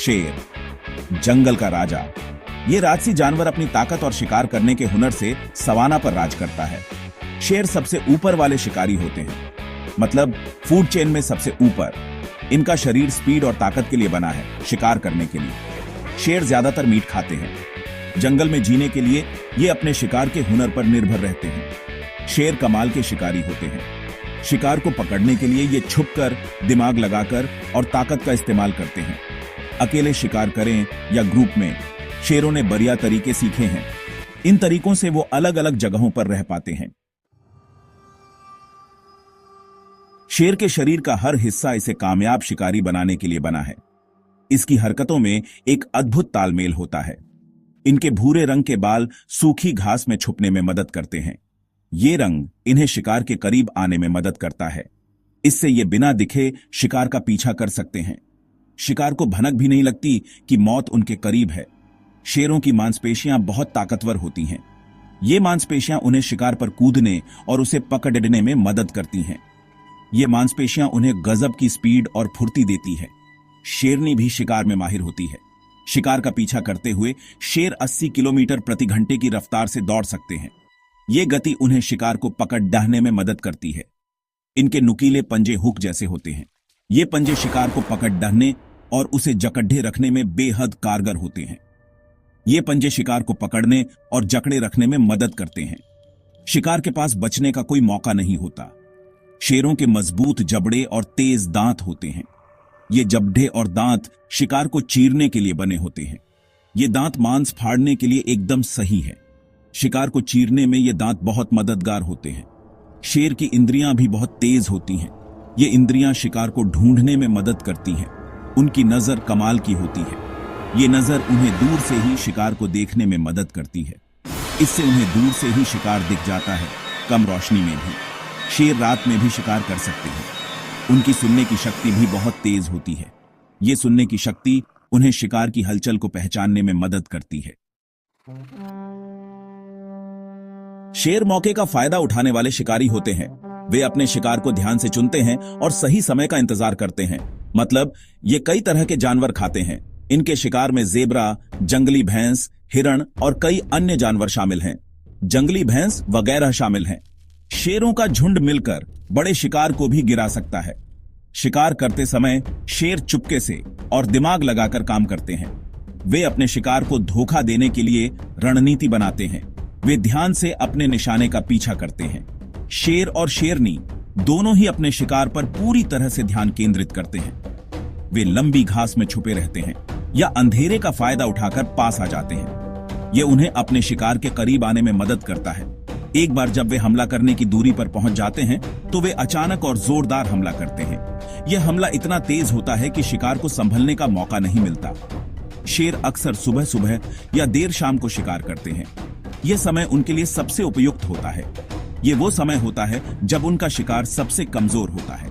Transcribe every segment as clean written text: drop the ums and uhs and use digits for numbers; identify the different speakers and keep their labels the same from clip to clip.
Speaker 1: शेर, जंगल का राजा। ये राजसी जानवर अपनी ताकत और शिकार करने के हुनर से सवाना पर राज करता है। शेर सबसे ऊपर वाले शिकारी होते हैं, मतलब फूड चेन में सबसे ऊपर। इनका शरीर स्पीड और ताकत के लिए बना है, शिकार करने के लिए। शेर ज्यादातर मीट खाते हैं। जंगल में जीने के लिए ये अपने शिकार के हुनर पर निर्भर रहते हैं। शेर कमाल के शिकारी होते हैं। शिकार को पकड़ने के लिए ये छुपकर, दिमाग लगाकर और ताकत का इस्तेमाल करते हैं। अकेले शिकार करें या ग्रुप में, शेरों ने बढ़िया तरीके सीखे हैं। इन तरीकों से वो अलग अलग जगहों पर रह पाते हैं। शेर के शरीर का हर हिस्सा इसे कामयाब शिकारी बनाने के लिए बना है। इसकी हरकतों में एक अद्भुत तालमेल होता है। इनके भूरे रंग के बाल सूखी घास में छुपने में मदद करते हैं। ये रंग इन्हें शिकार के करीब आने में मदद करता है। इससे ये बिना दिखे शिकार का पीछा कर सकते हैं। शिकार को भनक भी नहीं लगती कि मौत उनके करीब है। शेरों की मांसपेशियां बहुत ताकतवर होती हैं। ये मांसपेशियां उन्हें शिकार पर कूदने और उसे पकड़ने में मदद करती हैं। ये मांसपेशियां उन्हें गजब की स्पीड और फुर्ती देती है। शेरनी भी शिकार में माहिर होती है। शिकार का पीछा करते हुए शेर 80 किलोमीटर प्रति घंटे की रफ्तार से दौड़ सकते हैं। ये गति उन्हें शिकार को पकड़ डाहने में मदद करती है। इनके नुकीले पंजे हुक जैसे होते हैं। ये पंजे शिकार को पकड़ डाहने और उसे जकड़े रखने में बेहद कारगर होते हैं। ये पंजे शिकार को पकड़ने और जकड़े रखने में मदद करते हैं। शिकार के पास बचने का कोई मौका नहीं होता। शेरों के मजबूत जबड़े और तेज दांत होते हैं। ये जबड़े और दांत शिकार को चीरने के लिए बने होते हैं। ये दांत मांस फाड़ने के लिए एकदम सही है। शिकार को चीरने में ये दांत बहुत मददगार होते हैं। शेर की इंद्रियां भी बहुत तेज होती हैं। ये इंद्रियां शिकार को ढूंढने में मदद करती हैं। उनकी नजर कमाल की होती है। ये नजर उन्हें दूर से ही शिकार को देखने में मदद करती है। इससे उन्हें दूर से ही शिकार दिख जाता है, कम रोशनी में भी। शेर रात में भी शिकार कर सकते हैं। उनकी सुनने की शक्ति भी बहुत तेज होती है। ये सुनने की शक्ति उन्हें शिकार की हलचल को पहचानने में मदद करती है। शेर मौके का फायदा उठाने वाले शिकारी होते हैं। वे अपने शिकार को ध्यान से चुनते हैं और सही समय का इंतजार करते हैं। मतलब ये कई तरह के जानवर खाते हैं। इनके शिकार में जेब्रा, जंगली भैंस, हिरण और कई अन्य जानवर शामिल हैं। जंगली भैंस वगैरह शामिल हैं। शेरों का झुंड मिलकर बड़े शिकार को भी गिरा सकता है। शिकार करते समय शेर चुपके से और दिमाग लगाकर काम करते हैं। वे अपने शिकार को धोखा देने के लिए रणनीति बनाते हैं। वे ध्यान से अपने निशाने का पीछा करते हैं। शेर और शेरनी दोनों ही अपने शिकार पर पूरी तरह से ध्यान केंद्रित करते हैं। वे लंबी घास में छुपे रहते हैं या अंधेरे का फायदा उठाकर पास आ जाते हैं। यह उन्हें अपने शिकार के करीब आने में मदद करता है। एक बार जब वे हमला करने की दूरी पर पहुंच जाते हैं तो वे अचानक और जोरदार हमला करते हैं। यह हमला इतना तेज होता है कि शिकार को संभलने का मौका नहीं मिलता। शेर अक्सर सुबह सुबह या देर शाम को शिकार करते हैं। यह समय उनके लिए सबसे उपयुक्त होता है। यह वो समय होता है जब उनका शिकार सबसे कमजोर होता है।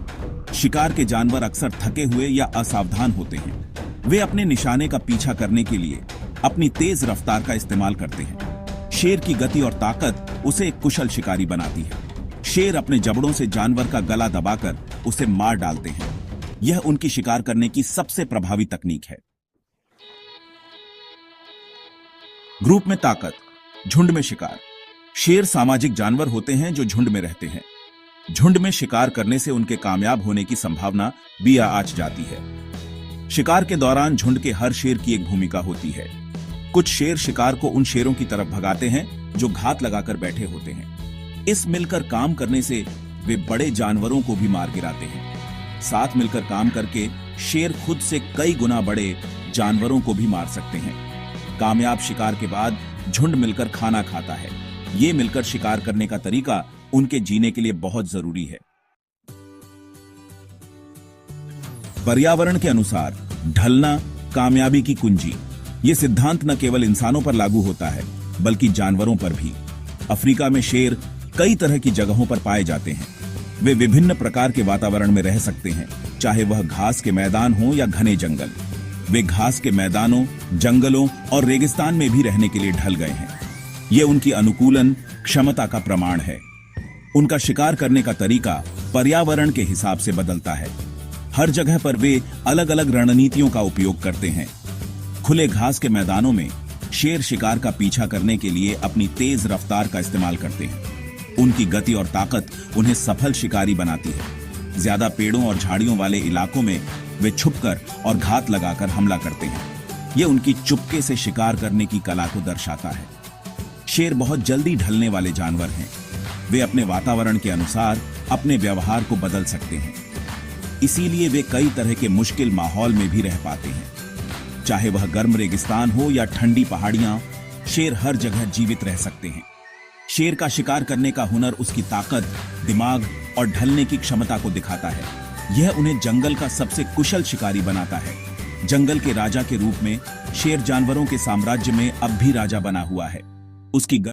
Speaker 1: शिकार के जानवर अक्सर थके हुए या असावधान होते हैं। वे अपने निशाने का पीछा करने के लिए अपनी तेज रफ्तार का इस्तेमाल करते हैं। शेर की गति और ताकत उसे एक कुशल शिकारी बनाती है। शेर अपने जबड़ों से जानवर का गला दबाकर उसे मार डालते हैं। यह उनकी शिकार करने की सबसे प्रभावी तकनीक है। ग्रुप में ताकत, झुंड में शिकार। शेर सामाजिक जानवर होते हैं जो झुंड में रहते हैं। झुंड में शिकार करने से उनके कामयाब होने की संभावना बिया आच जाती है। शिकार के दौरान झुंड के हर शेर की एक भूमिका होती है। कुछ शेर शिकार को उन शेरों की तरफ भगाते हैं जो घात लगाकर बैठे होते हैं। इस मिलकर काम करने से वे बड़े जानवरों को भी मार गिराते हैं। साथ मिलकर काम करके शेर खुद से कई गुना बड़े जानवरों को भी मार सकते हैं। कामयाब शिकार के बाद झुंड मिलकर खाना खाता है। ये मिलकर शिकार करने का तरीका उनके जीने के लिए बहुत जरूरी है। पर्यावरण के अनुसार ढलना कामयाबी की कुंजी। ये सिद्धांत न केवल इंसानों पर लागू होता है बल्कि जानवरों पर भी। अफ्रीका में शेर कई तरह की जगहों पर पाए जाते हैं। वे विभिन्न प्रकार के वातावरण में रह सकते हैं, चाहे वह घास के मैदान हो या घने जंगल। वे घास के मैदानों, जंगलों और रेगिस्तान में भी रहने के लिए ढल गए हैं। ये उनकी अनुकूलन क्षमता का प्रमाण है। उनका शिकार करने का तरीका पर्यावरण के हिसाब से बदलता है। हर जगह पर वे अलग अलग रणनीतियों का उपयोग करते हैं। खुले घास के मैदानों में शेर शिकार का पीछा करने के लिए अपनी तेज रफ्तार का इस्तेमाल करते हैं। उनकी गति और ताकत उन्हें सफल शिकारी बनाती है। ज्यादा पेड़ों और झाड़ियों वाले इलाकों में वे छुपकर और घात लगाकर हमला करते हैं। यह उनकी चुपके से शिकार करने की कला को दर्शाता है। शेर बहुत जल्दी ढलने वाले जानवर हैं। वे अपने वातावरण के अनुसार अपने व्यवहार को बदल सकते हैं। इसीलिए वे कई तरह के मुश्किल माहौल में भी रह पाते हैं। चाहे वह गर्म रेगिस्तान हो या ठंडी पहाड़ियां, शेर हर जगह जीवित रह सकते हैं। शेर का शिकार करने का हुनर उसकी ताकत, दिमाग और ढलने की क्षमता को दिखाता है। यह उन्हें जंगल का सबसे कुशल शिकारी बनाता है। जंगल के राजा के रूप में शेर जानवरों के साम्राज्य में अब भी राजा बना हुआ है। उसकी